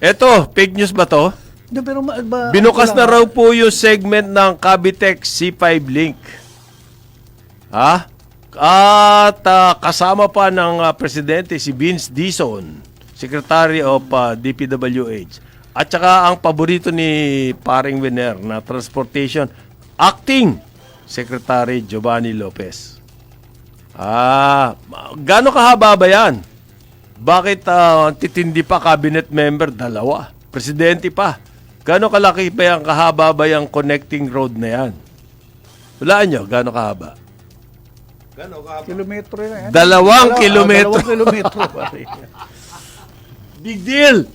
Eto, fake news ba to? Hindi, pero Binukas na raw po yung segment ng Cavitex C5 Link. Ha? At kasama pa ng presidente si Vince Dizon, Secretary of DPWH. At saka ang paborito ni Paring Winer na Transportation, Acting Secretary Giovanni Lopez. Gaano kahaba ba yan? Bakit titindi pa cabinet member? Dalawa. Presidente pa. Gaano kalaki ba yan, kahaba ba yung connecting road na yan? Hulaan nyo, gaano kahaba? Kilometro na yan. 2 kilometro. 2 kilometro. Big deal.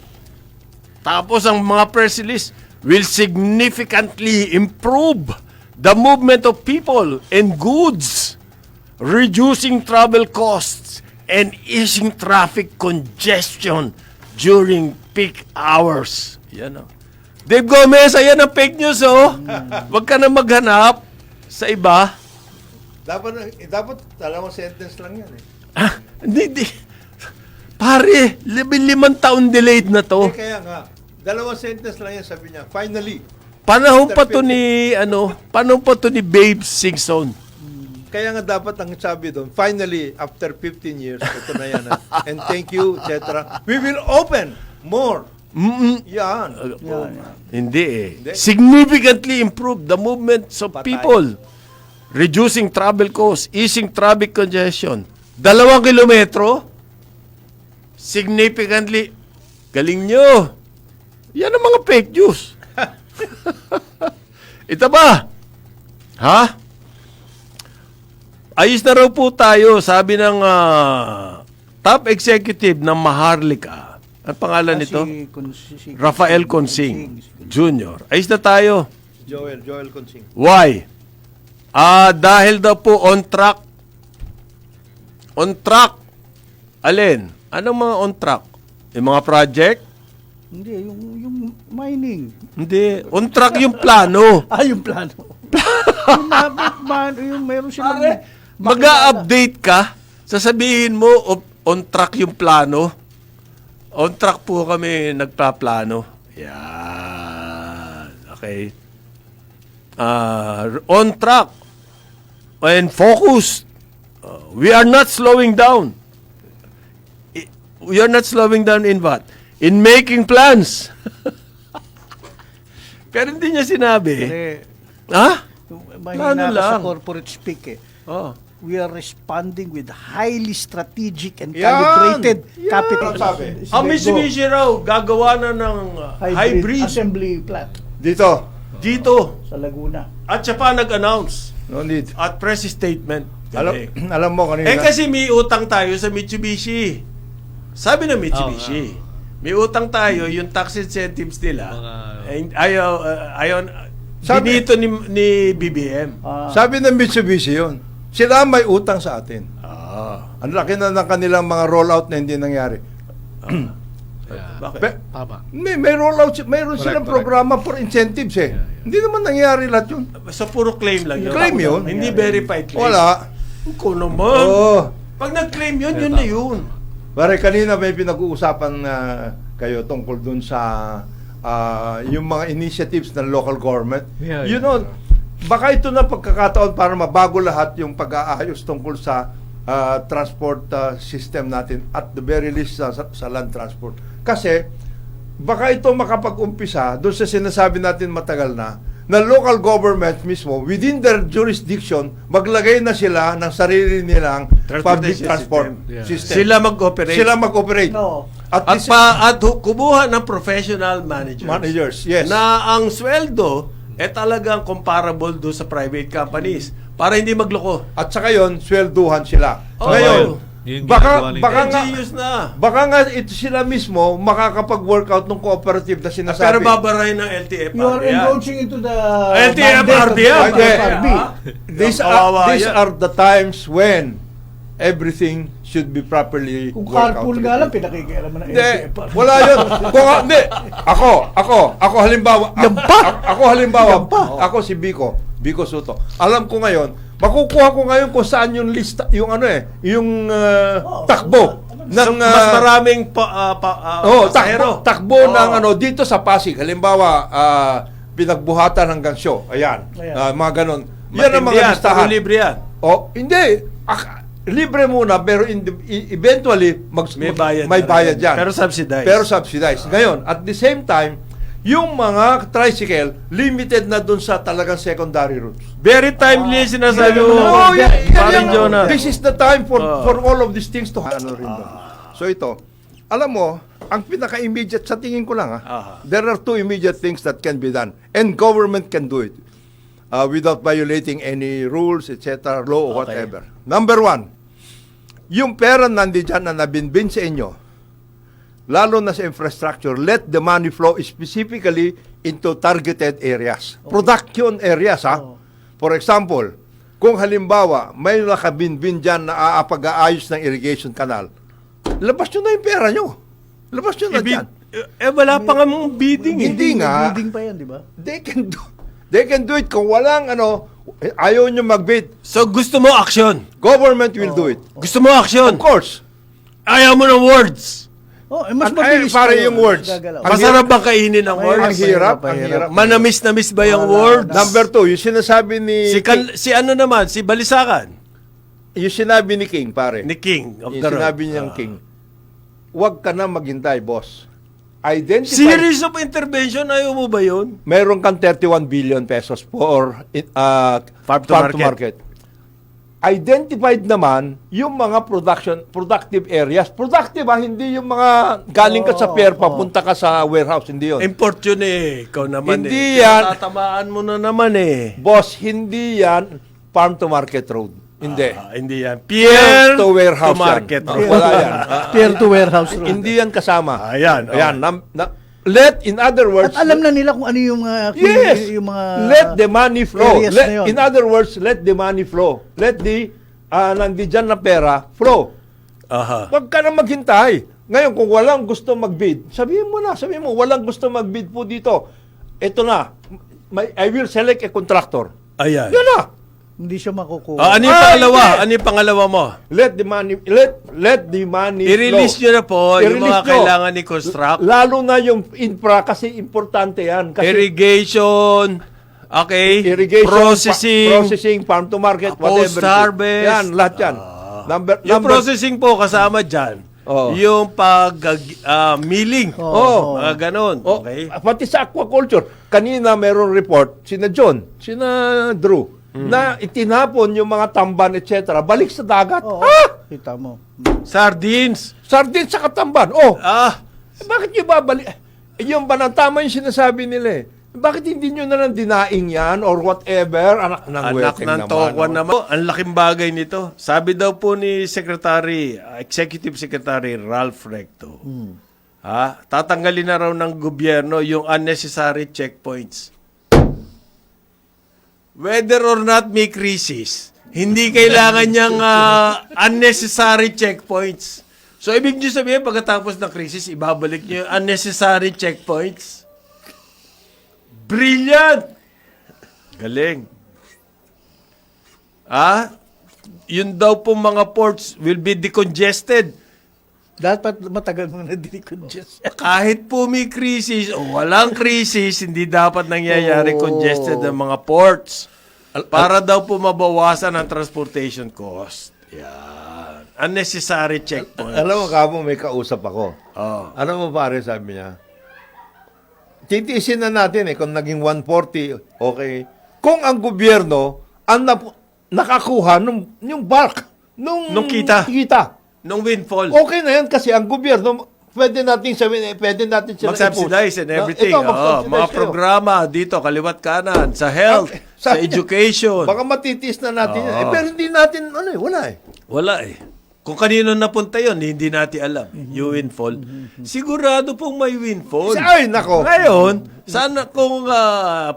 Tapos ang mga press release will significantly improve the movement of people and goods, reducing travel costs and easing traffic congestion during peak hours. Yan o. Dave Gomez, ayan ang fake news oh. Huwag ka na maghanap sa iba. Dapat dalawang sentence lang yan eh. Hindi. Pare, 5 taon delayed na to. Kaya nga, dalawang sentence lang yan, sabi niya. Finally. Panahon pa to ni Babe Singson. Kaya nga dapat ang sabi doon, finally, after 15 years, ito na yan. And thank you, etc. We will open more. Yan. Hindi eh. Significantly improve the movements of people. Reducing travel costs, easing traffic congestion. 2 kilometro? Significantly. Galing nyo. Yan ang mga fake news. Ito ba? Ha? Ayos na raw po tayo, sabi ng top executive ng Maharlika. Ang pangalan nito? Rafael Consing Jr. Ayos na tayo. Joel Consing. Why? Dahil daw po on track. On track. Alin? Anong mga on track? Yung mga project? Hindi, yung mining. Hindi. On track yung plano. Yung plano. yung meron silang... Mag-a-update ka, sasabihin mo on track yung plano. On track po kami nagpaplano. Yan. Okay. On track and focused. We are not slowing down. We are not slowing down in what? In making plans. Pero hindi niya sinabi. Ha? Mahina ka sa corporate speak eh. Oh. We are responding with highly strategic and calibrated capital. Ang Mitsubishi raw, gagawa na ng hybrid assembly plant. Dito. Sa Laguna. At siya pa nag-announce. No need. At press statement. Alam mo kanina. Kasi may utang tayo sa Mitsubishi. Sabi ng Mitsubishi, may utang tayo, yung tax incentives nila, binito ni BBM. Sabi ng Mitsubishi yun. Sila may utang sa atin. Ang laki na ng kanilang mga rollout na hindi nangyari. Bakit? Tama. May rollout, mayroon silang programa for incentives eh. Hindi naman nangyari lahat yun. So, puro claim lang yun. Claim yun. Hindi verified claim. Wala. Ko naman. Oo. Pag nag-claim yun, yun na yun. Pare, kanina may pinag-uusapan kayo tungkol dun sa yung mga initiatives ng local government. Yeah, you know, baka ito na pagkakataon para mabago lahat yung pag-aayos tungkol sa transport system natin, at the very least sa land transport. Kasi baka ito makapag-umpisa doon sa sinasabi natin matagal na local government mismo within their jurisdiction maglagay na sila ng sarili nilang public transport system. Sila mag-operate. No. At kumuha ng professional managers. Yes. Na ang sweldo talagang comparable do sa private companies para hindi magloko. At saka yon, swelduhan sila. Oh, Ngayon, baka nga ito sila mismo makakapag-workout ng cooperative na sinasabi. Pero babarahin ng LTFRB. You are encroaching into the LTFRB. These are the times when everything should be properly Kung worked out. carpool nga lang, pinakikialaman ng Hindi, LTFRB. wala yun. Hindi. Ako halimbawa. Ako si Biko Soto. Alam ko ngayon, makukuha ko ngayon kung saan yung lista, yung takbo So, mas maraming pasahero. Takbo ng dito sa Pasig. Halimbawa, pinagbuhatan hanggang show. Ayan. Mga ganon. Yan ang mga listahan. Puro libre yan. Hindi. Libre muna, pero eventually, may bayad yan. Pero subsidized. Pero subsidized. Ngayon, at the same time, yung mga tricycle, limited na dun sa talagang secondary routes. Very timely sinasabi mo. Paring Jonah. This is the time for all of these things to happen. So ito, alam mo, ang pinaka-immediate, sa tingin ko lang, there are two immediate things that can be done. And government can do it without violating any rules, etc., law, or whatever. Number one, yung pera nandiyan na nabinbin sa inyo, lalo na sa infrastructure, let the money flow specifically into targeted areas. Production areas, For example, kung halimbawa, may nakabinbin dyan na pag-aayos ng irrigation canal, labas nyo na yung pera nyo. Labas nyo na dyan. Wala pa nga mong bidding. Hindi nga. Bidding pa yan, di ba? They can do it. Kung walang ayaw nyo mag-bid. So gusto mo action? Government will do it. Gusto mo action? Of course. Ayaw mo ng words. Mas mabilis pare yung words. Masarap bang kainin ang words? Ang hirap. Manamis-namis ba yung words? Number two, yung sinasabi ni... Si ano naman, si Balisakan. Yung sinabi ni King, pare. Ni King of Yung the sinabi niyang King, huwag ka na maghintay, boss. Identify... Series of intervention, ayaw mo ba yun? Meron kang 31 billion pesos for farm to market. Identified naman yung mga productive areas. Productive hindi yung mga galing ka sa pier, papunta ka sa warehouse, hindi yun. Import yun Ikaw naman Hindi yan. Tatamaan mo na naman Boss, hindi yan farm to market road. Hindi. Hindi yan. Pier to warehouse to market. yan. Wala yan. Pier to warehouse road. Hindi yan kasama. Ayan. In other words... At alam na nila kung ano yung mga... yung mga let the money flow. areas na yun. In other words, let the money flow. Let the nandiyan na pera flow. Huwag ka na maghintay. Ngayon, kung walang gusto mag-bid, sabihin mo, walang gusto mag-bid po dito. Ito na. I will select a contractor. Ayan. Yan na. Hindi siya makukuha. Ano yung pangalawa? Ano yung pangalawa mo? Let the money I-release flow. nyo na po yung I-release mga nyo. kailangan ni construct. Lalo na yung infra kasi importante yan. Kasi Irrigation, irrigation, processing, farm to market, whatever. post-harvest. Yan, lahat yan. Yung processing po kasama dyan. Yung milling. Mga ganon. Okay? Pati sa aquaculture. Kanina mayroong report, sina John, sina Drew, na itinapon yung mga tamban, etc. Balik sa dagat. Kita mo. Sardines. Sardines sa katamban. Bakit nyo babalik? Yung ba ng tama yung sinasabi nila Bakit hindi nyo na lang dinaing yan or whatever? Anak ng tokwan naman. Ang laking bagay nito. Sabi daw po ni Executive Secretary Ralph Recto, tatanggalin na raw ng gobyerno yung unnecessary checkpoints. Whether or not may crisis, hindi kailangan niyang unnecessary checkpoints. So, ibig niyo sabihin, pagkatapos ng crisis, ibabalik niyo yung unnecessary checkpoints? Brilliant! Galing. Yun daw po mga ports will be decongested. Dapat matagal mo na decongest. Kahit po may crisis o walang crisis, hindi dapat nangyayari congested ang mga ports. Para daw po mabawasan ang transportation cost. Yan. Unnecessary checkpoints. Alam mo, Kamo, may kausap ako. Alam mo, pare, sabi niya, titiisin na natin kung naging 140, okay. Kung ang gobyerno ang nakakuha yung bulk, nung kita. Nung windfall. Okay na yan kasi ang gobyerno, pwede natin sabihin, pwede natin sila mag-subsidize and everything. Mga programa dito, kaliwat kanan, sa health, sa education. Baka matitiis na natin yan. Pero hindi natin, wala Wala Kung kanino napunta yon, hindi natin alam. Yung windfall. Sigurado pong may windfall. Ay, nako. Ngayon, sana kung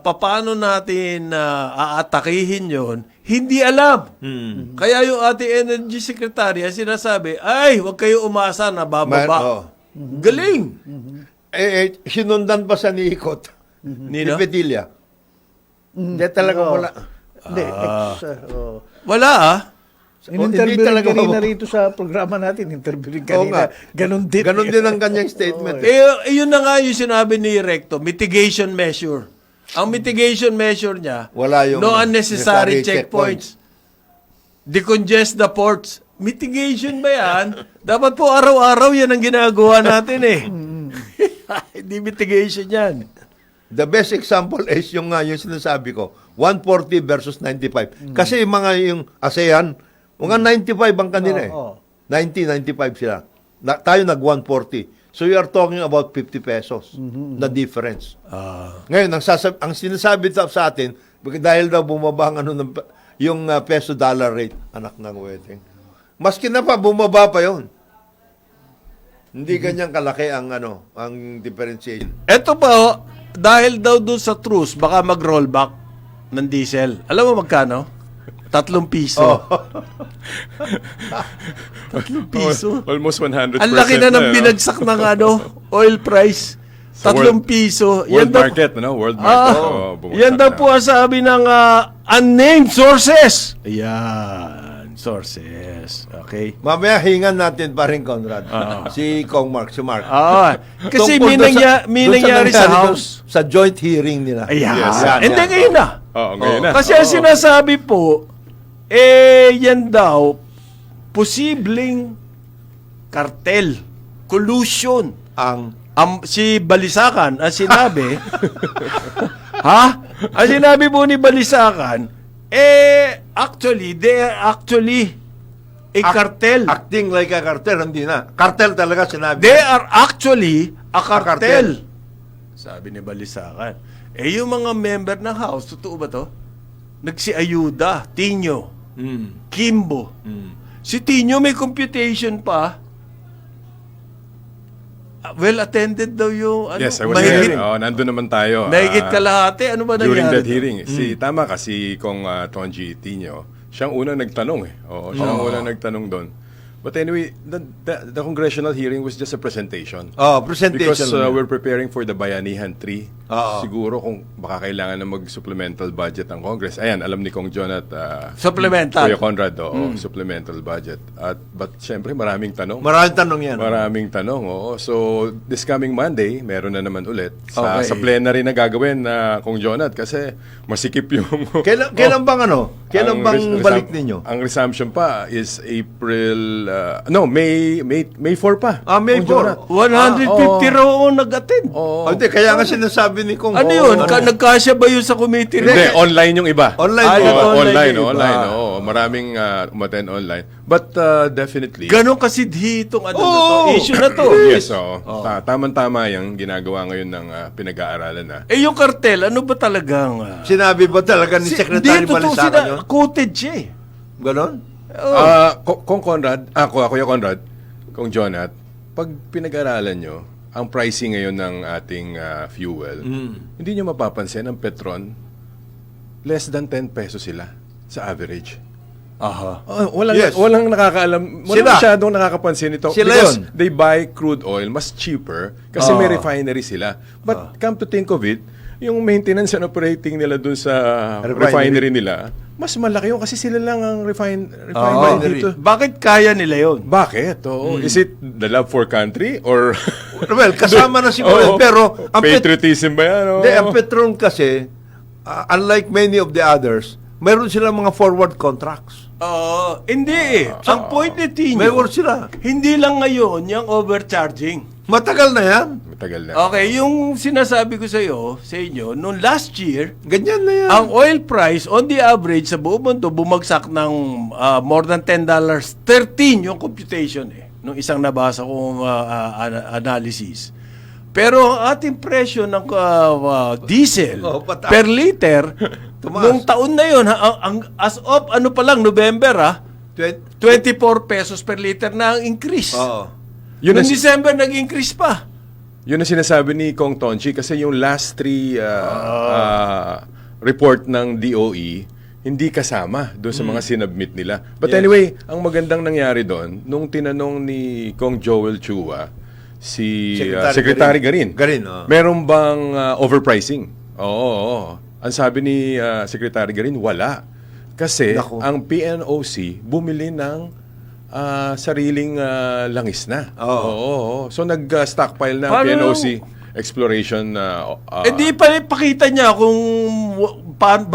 paano natin aatakihin yon, hindi alam. Kaya yung ating Energy Secretary sinasabi, huwag kayo umasa na bababa. Galing! Sinundan pa sa niikot. Ni Petilla. Hindi talaga wala. Hindi. Wala In-interview Hindi rin talaga kanina mababa. rito sa programa natin. Interview rin Oo kanina. nga. Ganon din. Ganon din ang kanyang statement. Yun na nga yung sinabi ni Recto, mitigation measure. Ang mitigation measure niya, Wala yung no unnecessary necessary checkpoints. Decongest the ports. Mitigation ba yan? Dapat po araw-araw yan ang ginagawa natin eh. Hindi mitigation yan. The best example is yung sinasabi ko, 140 versus 95. Kasi yung ASEAN, mga 95 ang kanila eh. Oo. 90, 95 sila. Tayo nag-140. So you are talking about 50 pesos na difference. Ngayon, ang sinasabi sa atin, dahil daw bumaba ang yung peso-dollar rate, anak ng wedding. Maski na pa, bumaba pa yon. Hindi ganyan kalaki ang differentiation. Eto pa, oh, dahil daw doon sa truce, baka mag-rollback ng diesel. Alam mo magkano? 3 piso. 3 piso. Almost 100%. Ang laki na ng binagsak ng oil price. Sa 3 piso. World daw- market, no? World market. Bumagsak yan daw na. po ang sabi ng unnamed sources. Ayan, sources. Okay. Mamaya hingan natin pa rin, Conrad. Si Kong Mark, si Mark. Kasi Tungkol may, doon may doon nangyari sa nangyari House. Sa joint hearing nila. Ayan. Yes. Hindi ngayon na. Oo, ngayon na. Kasi ang sinasabi po, yan daw, posibleng kartel, collusion. Si Balisacan, ang sinabi, Ang sinabi po ni Balisacan, actually, they are actually a cartel. Acting like a cartel, hindi na. Cartel talaga sinabi. They are actually a cartel. cartel. Sabi ni Balisacan. Yung mga member ng House, totoo ba to? Nagsiayuda, Tinyo, Kimbo. Si Tinyo may computation pa. Well attended daw yung Yes, I was mahigit- there. Nandun naman tayo. Mahigit kalahati. Ano ba nangyari? During that doon? hearing, tama kasi kung Tonji Tino, siyang unang nagtanong eh. Oo, siyang unang nagtanong doon. But anyway, the congressional hearing was just a presentation. Presentation. Because we're preparing for the Bayanihan 3. Oo. Siguro kung baka kailangan na mag-supplemental budget ang Congress. Ayan, alam ni Kong John at Supplemental. Kuya Conrad, supplemental budget. But syempre maraming tanong. Maraming tanong yan. Maraming tanong, oo. So, this coming Monday, meron na naman ulit. Okay. Sa plenary na gagawin na Kong Jonat kasi masikip yung... Kailan bang Kailan Ang bang balik resum- ninyo? Ang resumption pa is April... May 4 pa. May Kong 4. Jonat. 150 raw ang nag-attend. Oo. Hindi, kaya nga sinasabi ni Kong. Ano yun? Nagkasya ba yun sa committee? Hindi, online yung iba. Online Ah, din. yung online Online, yung iba. online. Oo. Maraming umattend online. But definitely... Ganon kasidhi itong na to, issue na to. Yes, oo. Tama-tama yung ginagawa ngayon ng pinag-aaralan na. Yung kartel, ano ba talagang... Sinabi ba talaga ni Secretary Balisacan yun? Quoted siya eh. Ganon? Kung Conrad, Kuya Conrad, Kung Jonat, pag pinag-aralan nyo, ang pricing ngayon ng ating fuel, hindi nyo mapapansin ang Petron, less than 10 pesos sila sa average. Aha. Walang nakakaalam, walang Sila. masyadong nakakapansin ito. Sila Because yun. they buy crude oil mas cheaper kasi may refinery sila. But come to think of it, yung maintenance and operating nila dun sa refinery nila, mas malaki yun kasi sila lang ang refinery dito. Bakit kaya nila yon? Bakit? Oo. Is it the love for country or Well, kasama na siguro. Oo. Pero, patriotism ba yan? Oo. Hindi, ang Petron kasi, unlike many of the others, mayroon silang mga forward contracts. Hindi eh. Ang point ni Tino, Mayroon sila. hindi lang ngayon yung overcharging. Matagal na yan. Matagal na. Okay, yung sinasabi ko sa inyo, noong last year, Ganyan na yan. ang oil price on the average sa buong mundo bumagsak ng more than $10. 13 yung computation eh. Nung isang nabasa kong analysis. Pero ang ating presyo ng diesel pataas. per liter, Tumaas. nung taon na yun, as of November 24 pesos per liter na ang increase. Oo. Yun Noong ang- December, nag-increase pa. Yun ang sinasabi ni Kong Tonchi kasi yung last 3 report ng DOE hindi kasama doon sa mga sinubmit nila. But anyway, ang magandang nangyari doon, nung tinanong ni Kong Joel Chua, si Secretary Garin, meron bang overpricing? Oo. Ang sabi ni Secretary Garin, wala. Kasi Nako. ang PNOC bumili ng sariling langis na. Oo. Oo. So nag-stockpile na Paano PNOC exploration. Eh di pa pakita niya kung